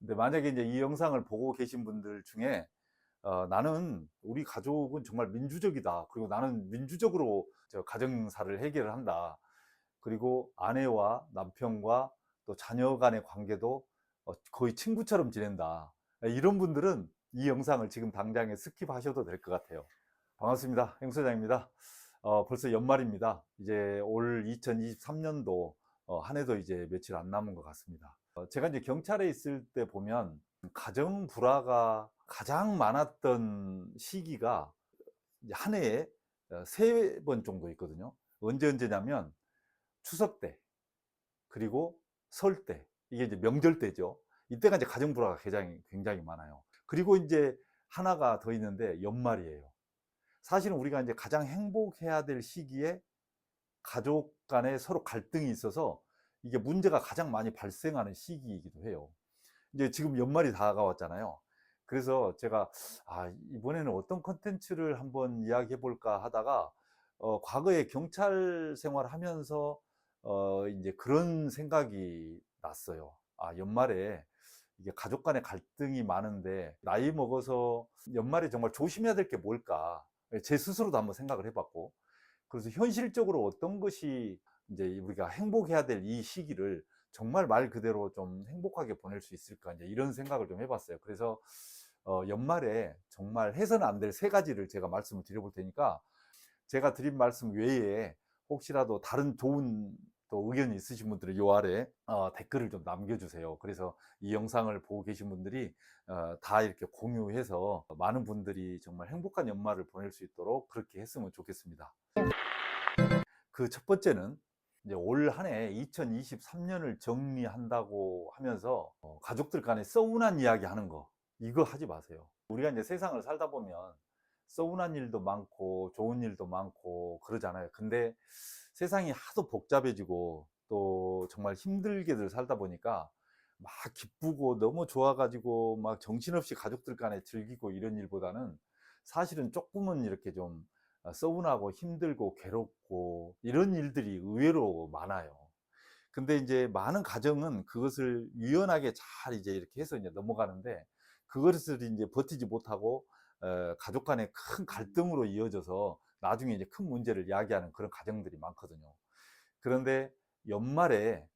근데 만약에 이제 이 영상을 보고 계신 분들 중에 나는 우리 가족은 정말 민주적이다. 그리고 나는 민주적으로 가정사를 해결을 한다. 그리고 아내와 남편과 또 자녀 간의 관계도 거의 친구처럼 지낸다. 이런 분들은 이 영상을 지금 당장에 스킵하셔도 될 것 같아요. 반갑습니다. 행 소장입니다. 벌써 연말입니다. 이제 올 2023년도 한 해도 이제 며칠 안 남은 것 같습니다. 제가 이제 경찰에 있을 때 보면 가정 불화가 가장 많았던 시기가 이제 한 해에 3번 정도 있거든요. 언제냐면 추석 때, 그리고 설 때, 이게 이제 명절 때죠. 이때가 이제 가정 불화가 굉장히 많아요. 그리고 이제 하나가 더 있는데 연말이에요. 사실은 우리가 이제 가장 행복해야 될 시기에 가족 간에 서로 갈등이 있어서 이게 문제가 가장 많이 발생하는 시기이기도 해요. 이제 지금 연말이 다가왔잖아요. 그래서 제가 이번에는 어떤 컨텐츠를 한번 이야기해 볼까 하다가 과거에 경찰 생활하면서 이제 그런 생각이 났어요. 연말에 이게 가족 간의 갈등이 많은데 나이 먹어서 연말에 정말 조심해야 될 게 뭘까? 제 스스로도 한번 생각을 해봤고, 그래서 현실적으로 어떤 것이 이제 우리가 행복해야 될 이 시기를 정말 말 그대로 좀 행복하게 보낼 수 있을까, 이제 이런 생각을 좀 해봤어요. 그래서 연말에 정말 해서는 안 될 3가지를 제가 말씀을 드려볼 테니까, 제가 드린 말씀 외에 혹시라도 다른 좋은 또 의견이 있으신 분들은 요 아래 댓글을 좀 남겨주세요. 그래서 이 영상을 보고 계신 분들이 다 이렇게 공유해서 많은 분들이 정말 행복한 연말을 보낼 수 있도록 그렇게 했으면 좋겠습니다. 그 첫 번째는 이제 올 한 해 2023년을 정리한다고 하면서 가족들 간에 서운한 이야기 하는 거, 이거 하지 마세요. 우리가 이제 세상을 살다 보면 서운한 일도 많고 좋은 일도 많고 그러잖아요. 근데 세상이 하도 복잡해지고 또 정말 힘들게들 살다 보니까 막 기쁘고 너무 좋아가지고 막 정신없이 가족들 간에 즐기고 이런 일보다는 사실은 조금은 이렇게 좀 서운하고 힘들고 괴롭고 이런 일들이 의외로 많아요. 근데 이제 많은 가정은 그것을 유연하게 잘 이제 이렇게 해서 이제 넘어가는데, 그것을 이제 버티지 못하고 가족 간의 큰 갈등으로 이어져서 나중에 이제 큰 문제를 야기하는 그런 가정들이 많거든요. 그런데 연말에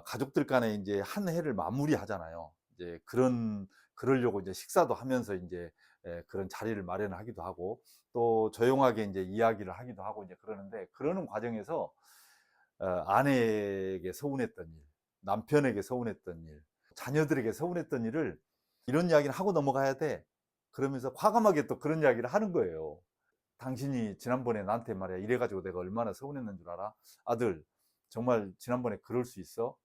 가족들 간에 이제 한 해를 마무리하잖아요. 이제 그러려고 이제 식사도 하면서 이제 그런 자리를 마련하기도 하고, 또 조용하게 이제 이야기를 하기도 하고 이제 그러는데, 그러는 과정에서 아내에게 서운했던 일, 남편에게 서운했던 일, 자녀들에게 서운했던 일을 이런 이야기를 하고 넘어가야 돼. 그러면서 과감하게 또 그런 이야기를 하는 거예요. 당신이 지난번에 나한테 말이야 이래가지고 내가 얼마나 서운했는 줄 알아? 아들, 정말 지난번에 그럴 수 있어?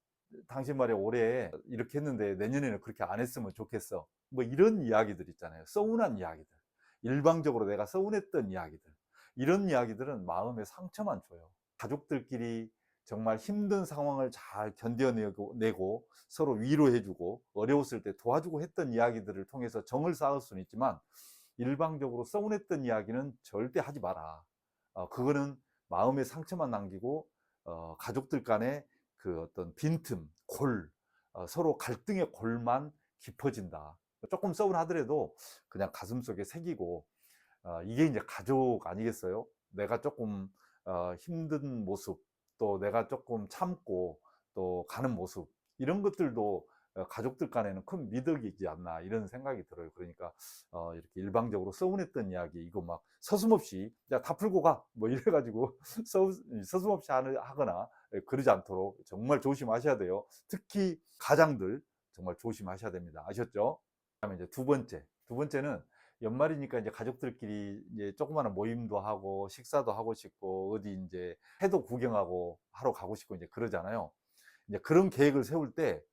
당신 말이야 올해 이렇게 했는데 내년에는 그렇게 안 했으면 좋겠어. 뭐 이런 이야기들 있잖아요. 서운한 이야기들, 일방적으로 내가 서운했던 이야기들, 이런 이야기들은 마음에 상처만 줘요. 가족들끼리 정말 힘든 상황을 잘 견뎌내고 서로 위로해주고 어려웠을 때 도와주고 했던 이야기들을 통해서 정을 쌓을 수는 있지만, 일방적으로 서운했던 이야기는 절대 하지 마라. 그거는 마음의 상처만 남기고 가족들 간의 그 어떤 빈틈, 서로 갈등의 골만 깊어진다. 조금 서운하더라도 그냥 가슴속에 새기고, 이게 이제 가족 아니겠어요? 내가 조금 힘든 모습, 또 내가 조금 참고 또 가는 모습, 이런 것들도 가족들 간에는 큰 미덕이지 않나, 이런 생각이 들어요. 그러니까 이렇게 일방적으로 서운했던 이야기 이거 막 서슴없이 야 다 풀고 가 뭐 이래가지고 서슴없이 하거나 그러지 않도록 정말 조심하셔야 돼요. 특히 가장들 정말 조심하셔야 됩니다. 아셨죠? 그다음에 이제 두 번째는 연말이니까 이제 가족들끼리 이제 조그마한 모임도 하고 식사도 하고 싶고 어디 이제 해도 구경하고 하러 가고 싶고 이제 그러잖아요. 이제 그런 계획을 세울 때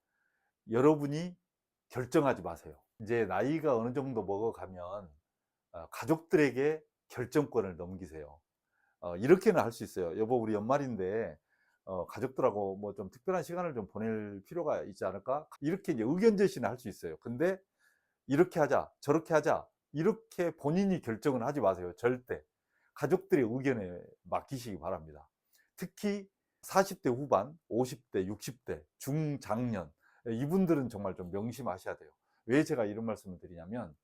여러분이 결정하지 마세요. 이제 나이가 어느 정도 먹어가면 가족들에게 결정권을 넘기세요. 이렇게는 할 수 있어요. 여보, 우리 연말인데 가족들하고 뭐 좀 특별한 시간을 좀 보낼 필요가 있지 않을까? 이렇게 이제 의견 제시는 할 수 있어요. 근데 이렇게 하자, 저렇게 하자, 이렇게 본인이 결정은 하지 마세요. 절대. 가족들의 의견에 맡기시기 바랍니다. 특히 40대 후반, 50대, 60대, 중장년, 이분들은 정말 좀 명심하셔야 돼요. 왜 제가 이런 말씀을 드리냐면,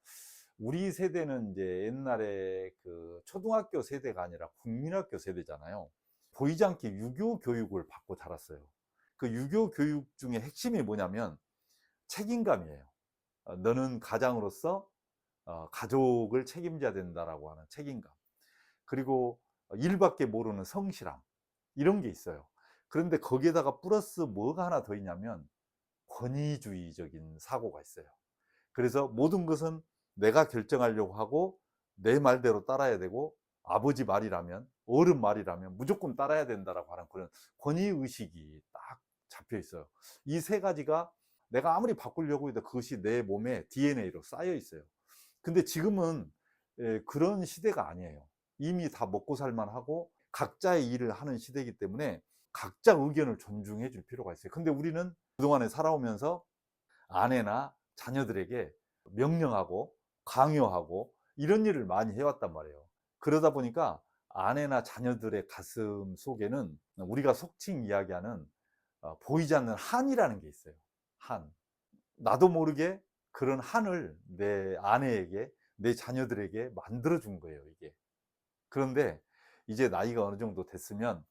우리 세대는 이제 옛날에 그 초등학교 세대가 아니라 국민학교 세대잖아요. 보이지 않게 유교 교육을 받고 자랐어요. 그 유교 교육 중에 핵심이 뭐냐면 책임감이에요. 너는 가장으로서 가족을 책임져야 된다라고 하는 책임감. 그리고 일밖에 모르는 성실함. 이런 게 있어요. 그런데 거기에다가 플러스 뭐가 하나 더 있냐면 권위주의적인 사고가 있어요. 그래서 모든 것은 내가 결정하려고 하고 내 말대로 따라야 되고, 아버지 말이라면, 어른 말이라면 무조건 따라야 된다라고 하는 그런 권위의식이 딱 잡혀 있어요. 이 세 가지가 내가 아무리 바꾸려고 해도 그것이 내 몸에 DNA로 쌓여 있어요. 근데 지금은 그런 시대가 아니에요. 이미 다 먹고 살만하고 각자의 일을 하는 시대이기 때문에 각자 의견을 존중해 줄 필요가 있어요. 근데 우리는 그동안에 살아오면서 아내나 자녀들에게 명령하고 강요하고 이런 일을 많이 해왔단 말이에요. 그러다 보니까 아내나 자녀들의 가슴 속에는 우리가 속칭 이야기하는 보이지 않는 한이라는 게 있어요. 한. 나도 모르게 그런 한을 내 아내에게, 내 자녀들에게 만들어 준 거예요, 이게. 그런데 이제 나이가 어느 정도 됐으면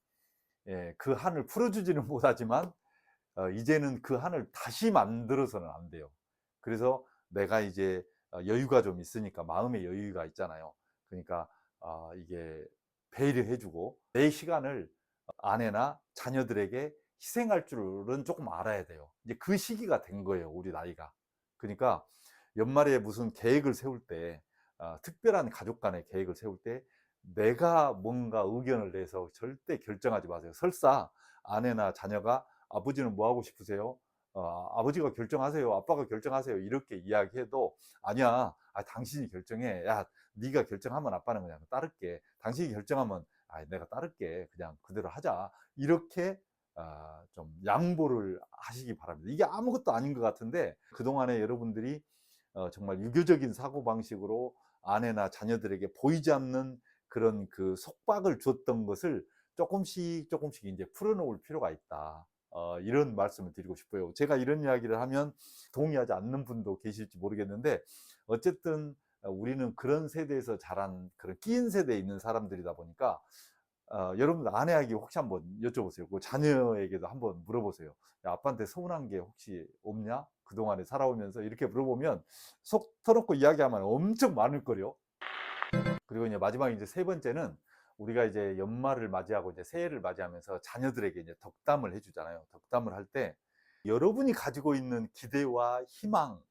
그 한을 풀어주지는 못하지만 이제는 그 한을 다시 만들어서는 안 돼요. 그래서 내가 이제 여유가 좀 있으니까, 마음의 여유가 있잖아요. 그러니까 이게 배려해 주고 내 시간을 아내나 자녀들에게 희생할 줄은 조금 알아야 돼요. 이제 그 시기가 된 거예요, 우리 나이가. 그러니까 연말에 무슨 계획을 세울 때, 특별한 가족 간의 계획을 세울 때 내가 뭔가 의견을 내서 절대 결정하지 마세요. 설사 아내나 자녀가 아버지는 뭐 하고 싶으세요? 아버지가 결정하세요. 아빠가 결정하세요. 이렇게 이야기해도 아니야. 당신이 결정해. 야, 네가 결정하면 아빠는 그냥 따를게. 당신이 결정하면 내가 따를게. 그냥 그대로 하자. 이렇게 좀 양보를 하시기 바랍니다. 이게 아무것도 아닌 것 같은데 그동안에 여러분들이 정말 유교적인 사고방식으로 아내나 자녀들에게 보이지 않는 그런 그 속박을 줬던 것을 조금씩 조금씩 이제 풀어놓을 필요가 있다. 이런 말씀을 드리고 싶어요. 제가 이런 이야기를 하면 동의하지 않는 분도 계실지 모르겠는데, 어쨌든 우리는 그런 세대에서 자란 그런 끼인 세대에 있는 사람들이다 보니까 여러분들 아내에게 혹시 한번 여쭤보세요. 그 자녀에게도 한번 물어보세요. 야, 아빠한테 서운한 게 혹시 없냐? 그동안에 살아오면서 이렇게 물어보면 속 터놓고 이야기하면 엄청 많을 거요. 그리고 이제 마지막 이제 세 번째는 우리가 이제 연말을 맞이하고 이제 새해를 맞이하면서 자녀들에게 이제 덕담을 해주잖아요. 덕담을 할 때 여러분이 가지고 있는 기대와 희망,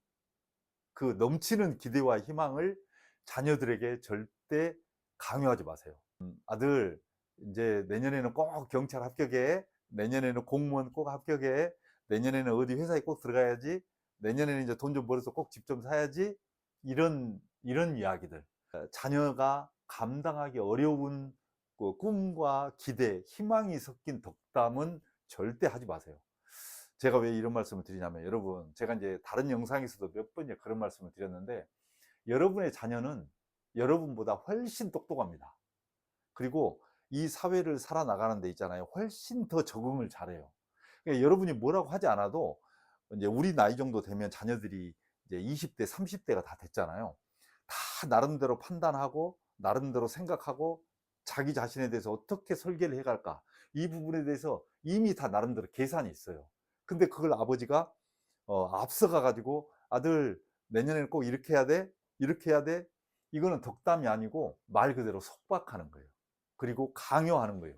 그 넘치는 기대와 희망을 자녀들에게 절대 강요하지 마세요. 아들, 이제 내년에는 꼭 경찰 합격해. 내년에는 공무원 꼭 합격해. 내년에는 어디 회사에 꼭 들어가야지. 내년에는 이제 돈 좀 벌어서 꼭 집 좀 사야지. 이런 이야기들. 자녀가 감당하기 어려운 그 꿈과 기대, 희망이 섞인 덕담은 절대 하지 마세요. 제가 왜 이런 말씀을 드리냐면, 여러분, 제가 이제 다른 영상에서도 몇 번 그런 말씀을 드렸는데, 여러분의 자녀는 여러분보다 훨씬 똑똑합니다. 그리고 이 사회를 살아나가는 데 있잖아요. 훨씬 더 적응을 잘해요. 그러니까 여러분이 뭐라고 하지 않아도 이제 우리 나이 정도 되면 자녀들이 이제 20대, 30대가 다 됐잖아요. 다 나름대로 판단하고 나름대로 생각하고 자기 자신에 대해서 어떻게 설계를 해갈까, 이 부분에 대해서 이미 다 나름대로 계산이 있어요. 근데 그걸 아버지가 앞서가 가지고 아들 내년에는 꼭 이렇게 해야 돼, 이렇게 해야 돼, 이거는 덕담이 아니고 말 그대로 속박하는 거예요. 그리고 강요하는 거예요.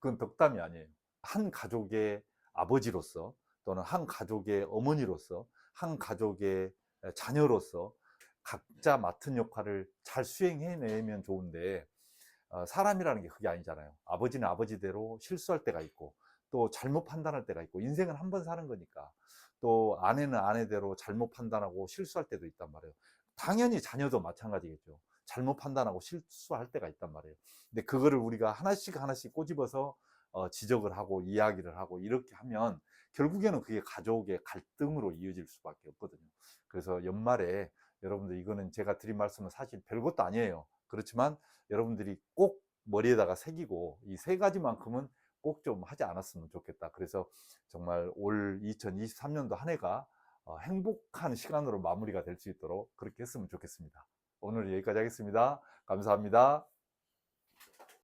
그건 덕담이 아니에요. 한 가족의 아버지로서, 또는 한 가족의 어머니로서, 한 가족의 자녀로서 각자 맡은 역할을 잘 수행해내면 좋은데, 사람이라는 게 그게 아니잖아요. 아버지는 아버지대로 실수할 때가 있고, 또 잘못 판단할 때가 있고, 인생은 한 번 사는 거니까. 또 아내는 아내대로 잘못 판단하고 실수할 때도 있단 말이에요. 당연히 자녀도 마찬가지겠죠. 잘못 판단하고 실수할 때가 있단 말이에요. 근데 그거를 우리가 하나씩 하나씩 꼬집어서 지적을 하고 이야기를 하고 이렇게 하면 결국에는 그게 가족의 갈등으로 이어질 수밖에 없거든요. 그래서 연말에 여러분들, 이거는 제가 드린 말씀은 사실 별것도 아니에요. 그렇지만 여러분들이 꼭 머리에다가 새기고, 이 세 가지만큼은 꼭 좀 하지 않았으면 좋겠다. 그래서 정말 올 2023년도 한 해가 행복한 시간으로 마무리가 될 수 있도록 그렇게 했으면 좋겠습니다. 오늘 여기까지 하겠습니다. 감사합니다.